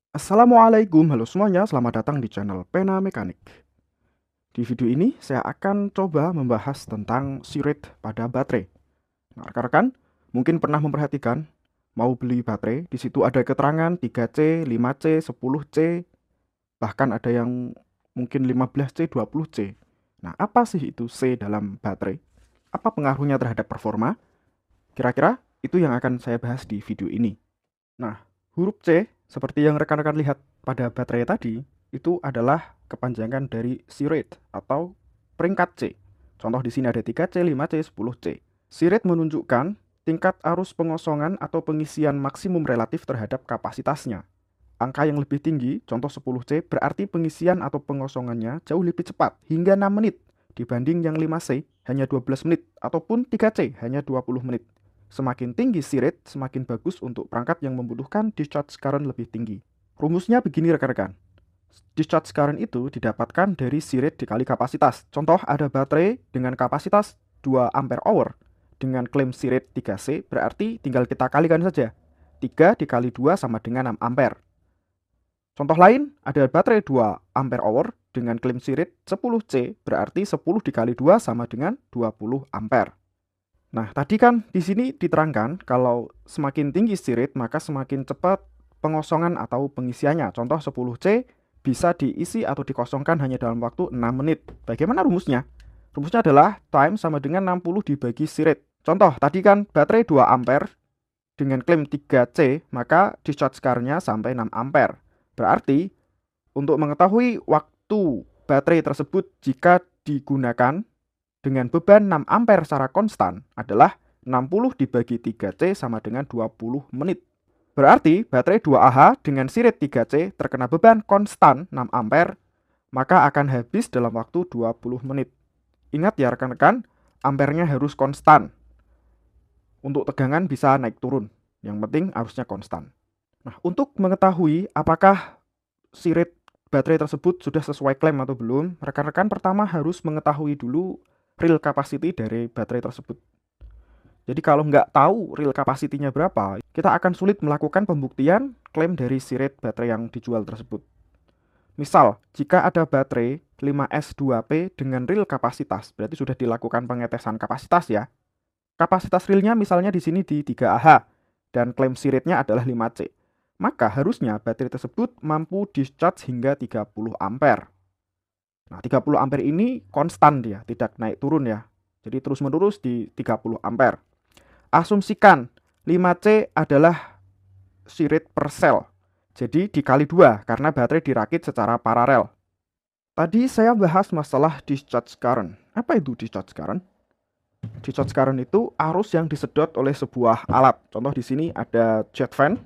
Assalamualaikum, halo semuanya, selamat datang di channel Pena Mekanik. Di video ini saya akan coba membahas tentang C-rate pada baterai. Nah, rekan-rekan mungkin pernah memperhatikan mau beli baterai, di situ ada keterangan 3C, 5C, 10C, bahkan ada yang mungkin 15C, 20C. Nah, apa sih itu C dalam baterai? Apa pengaruhnya terhadap performa? Kira-kira itu yang akan saya bahas di video ini. Nah, huruf C seperti yang rekan-rekan lihat pada baterai tadi, itu adalah kepanjangan dari C-rate atau peringkat C. Contoh di sini ada 3C, 5C, 10C. C-rate menunjukkan tingkat arus pengosongan atau pengisian maksimum relatif terhadap kapasitasnya. Angka yang lebih tinggi, contoh 10C, berarti pengisian atau pengosongannya jauh lebih cepat, hingga 6 menit, dibanding yang 5C hanya 12 menit, ataupun 3C hanya 20 menit. Semakin tinggi C-rate, semakin bagus untuk perangkat yang membutuhkan discharge current lebih tinggi. Rumusnya begini rekan-rekan. Discharge current itu didapatkan dari C-rate dikali kapasitas. Contoh ada baterai dengan kapasitas 2 ampere hour dengan klaim C-rate 3C, berarti tinggal kita kalikan saja. 3 dikali 2 sama dengan 6 ampere. Contoh lain, ada baterai 2 ampere hour dengan klaim C-rate 10C, berarti 10 dikali 2 sama dengan 20 ampere. Nah, tadi kan di sini diterangkan kalau semakin tinggi C-rate maka semakin cepat pengosongan atau pengisiannya. Contoh 10C bisa diisi atau dikosongkan hanya dalam waktu 6 menit. Bagaimana rumusnya? Rumusnya adalah time sama dengan 60 dibagi C-rate. Contoh, tadi kan baterai 2 ampere dengan klaim 3C, maka discharge current-nya sampai 6 ampere. Berarti, untuk mengetahui waktu baterai tersebut jika digunakan dengan beban 6 ampere secara konstan adalah 60 dibagi 3C sama dengan 20 menit. Berarti baterai 2Ah dengan C-rate 3C terkena beban konstan 6 ampere, maka akan habis dalam waktu 20 menit. Ingat ya rekan-rekan, ampernya harus konstan. Untuk tegangan bisa naik turun, yang penting arusnya konstan. Nah, untuk mengetahui apakah C-rate baterai tersebut sudah sesuai klaim atau belum, rekan-rekan pertama harus mengetahui dulu real capacity dari baterai tersebut. Jadi kalau nggak tahu real capacity-nya berapa, kita akan sulit melakukan pembuktian klaim dari C-rate baterai yang dijual tersebut. Misal, jika ada baterai 5S2P dengan real kapasitas, berarti sudah dilakukan pengetesan kapasitas ya. Kapasitas realnya misalnya di sini di 3Ah dan klaim C-rate-nya adalah 5C. Maka harusnya baterai tersebut mampu discharge hingga 30 ampere. Nah, 30 ampere ini konstan dia, tidak naik turun ya. Jadi terus-menerus di 30 ampere. Asumsikan 5C adalah C-rate per sel. Jadi dikali 2 karena baterai dirakit secara paralel. Tadi saya bahas masalah discharge current. Apa itu discharge current? Discharge current itu arus yang disedot oleh sebuah alat. Contoh di sini ada jet fan.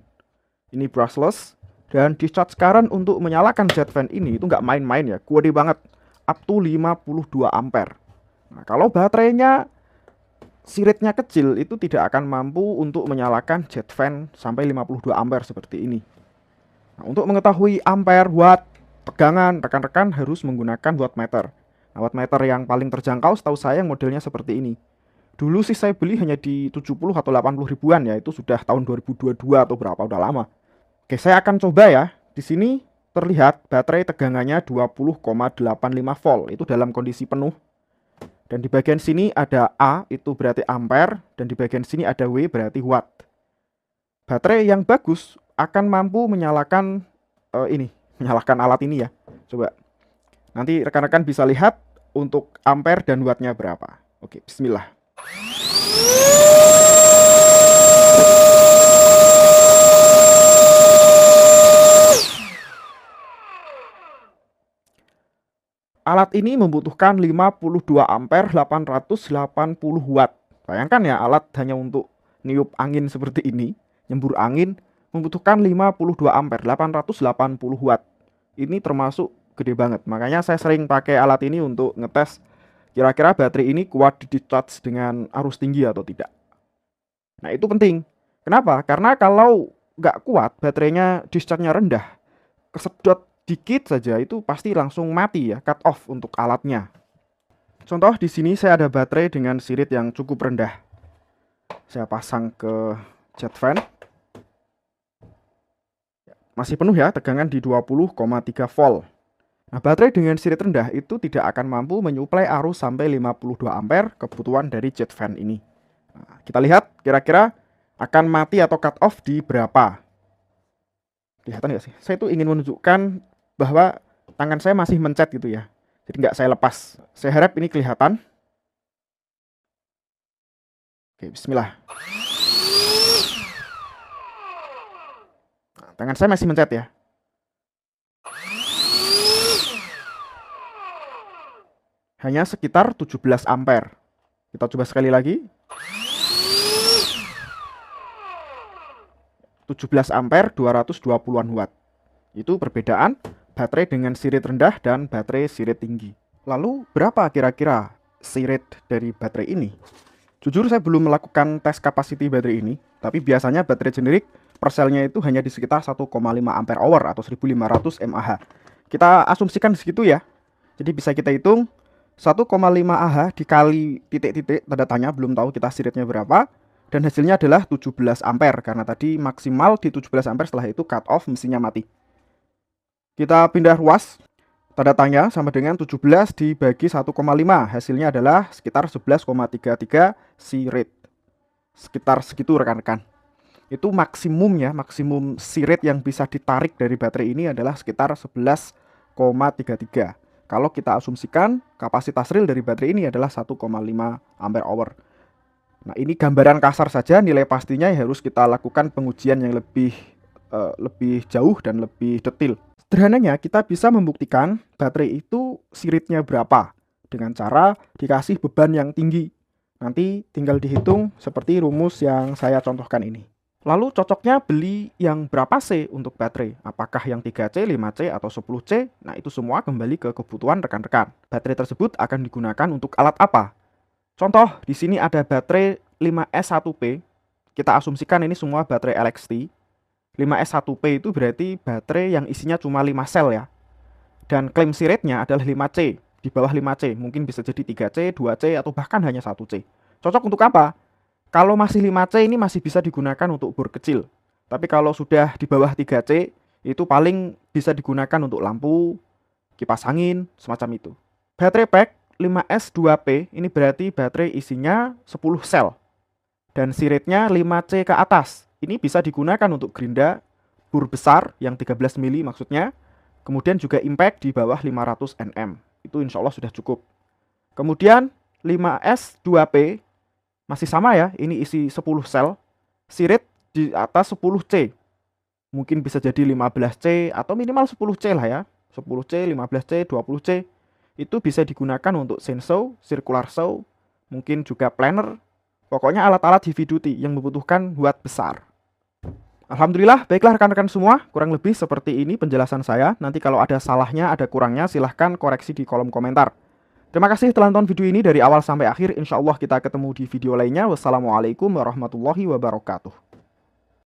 Ini brushless. Dan discharge current untuk menyalakan jet fan ini itu nggak main-main ya, gede banget, up to 52 ampere. Nah, kalau baterainya C-rate-nya kecil, itu tidak akan mampu untuk menyalakan jet fan sampai 52 ampere seperti ini. Nah, untuk mengetahui ampere, watt, tegangan, rekan-rekan harus menggunakan wattmeter. Nah, wattmeter yang paling terjangkau setahu saya modelnya seperti ini. Dulu sih saya beli hanya di 70 atau 80 ribuan ya, itu sudah tahun 2022 atau berapa, udah lama. Oke, saya akan coba ya. Di sini terlihat baterai tegangannya 20,85 volt. Itu dalam kondisi penuh. Dan di bagian sini ada A, itu berarti ampere. Dan di bagian sini ada W, berarti watt. Baterai yang bagus akan mampu menyalakan menyalakan alat ini ya. Coba. Nanti rekan-rekan bisa lihat untuk ampere dan wattnya berapa. Oke, bismillah. Alat ini membutuhkan 52 ampere 880 watt. Bayangkan ya, alat hanya untuk niup angin seperti ini, nyembur angin, membutuhkan 52 ampere 880 watt. Ini termasuk gede banget. Makanya saya sering pakai alat ini untuk ngetes kira-kira baterai ini kuat di discharge dengan arus tinggi atau tidak. Nah, itu penting. Kenapa? Karena kalau nggak kuat, baterainya discharge-nya rendah, kesedot dikit saja itu pasti langsung mati ya, cut off untuk alatnya. Contoh di sini saya ada baterai dengan C-rate yang cukup rendah. Saya pasang ke jet fan. masih penuh ya, tegangan di 20,3 volt. Nah, baterai dengan sirip rendah itu tidak akan mampu menyuplai arus sampai 52 ampere kebutuhan dari jet fan ini. Nah, kita lihat kira-kira akan mati atau cut off di berapa. Kelihatan nggak sih? Saya itu ingin menunjukkan bahwa tangan saya masih mencet gitu ya. Jadi nggak saya lepas. Saya harap ini kelihatan. Oke, bismillah. Nah, tangan saya masih mencet ya. Hanya sekitar 17 ampere. Kita coba sekali lagi. 17 ampere 220-an watt. Itu perbedaan baterai dengan sirip rendah dan baterai sirip tinggi. Lalu berapa kira-kira sirip dari baterai ini? Jujur saya belum melakukan tes capacity baterai ini, tapi biasanya baterai generik perselnya itu hanya di sekitar 1,5 ampere hour atau 1500 mAh. Kita asumsikan segitu ya. Jadi bisa kita hitung 1,5 Ah dikali titik-titik tanda tanya, belum tahu kita siripnya berapa, dan hasilnya adalah 17 ampere karena tadi maksimal di 17 ampere, setelah itu cut off mesinnya mati. Kita pindah ruas, tanda tanya sama dengan 17 dibagi 1,5, hasilnya adalah sekitar 11,33 sirip. Sekitar segitu rekan-rekan. Itu maksimumnya, maksimum sirip yang bisa ditarik dari baterai ini adalah sekitar 11,33. Kalau kita asumsikan kapasitas real dari baterai ini adalah 1,5 ampere hour. Nah, ini gambaran kasar saja, nilai pastinya harus kita lakukan pengujian yang lebih jauh dan lebih detail. Sederhananya kita bisa membuktikan baterai itu siripnya berapa dengan cara dikasih beban yang tinggi. Nanti tinggal dihitung seperti rumus yang saya contohkan ini. Lalu cocoknya beli yang berapa C untuk baterai? Apakah yang 3C, 5C, atau 10C? Nah, itu semua kembali ke kebutuhan rekan-rekan. Baterai tersebut akan digunakan untuk alat apa? Contoh, di sini ada baterai 5S1P. Kita asumsikan ini semua baterai LXT. 5S1P itu berarti baterai yang isinya cuma 5 sel ya. Dan klaim siripnya adalah 5C, di bawah 5C. Mungkin bisa jadi 3C, 2C, atau bahkan hanya 1C. Cocok untuk apa? Kalau masih 5C ini masih bisa digunakan untuk bor kecil. Tapi kalau sudah di bawah 3C, itu paling bisa digunakan untuk lampu, kipas angin, semacam itu. Baterai pack 5S2P ini berarti baterai isinya 10 sel. Dan siripnya 5C ke atas. Ini bisa digunakan untuk gerinda bor besar yang 13 mili maksudnya. Kemudian juga impact di bawah 500 Nm. Itu insya Allah sudah cukup. Kemudian 5S2P masih sama ya, ini isi 10 sel, sirip di atas 10C. Mungkin bisa jadi 15C atau minimal 10C lah ya. 10C, 15C, 20C. Itu bisa digunakan untuk chainsaw, circular saw, mungkin juga planer. Pokoknya alat-alat heavy duty yang membutuhkan watt besar. Alhamdulillah, baiklah rekan-rekan semua, kurang lebih seperti ini penjelasan saya. Nanti kalau ada salahnya, ada kurangnya, silahkan koreksi di kolom komentar. Terima kasih telah nonton video ini dari awal sampai akhir. Insya Allah kita ketemu di video lainnya. Wassalamualaikum warahmatullahi wabarakatuh.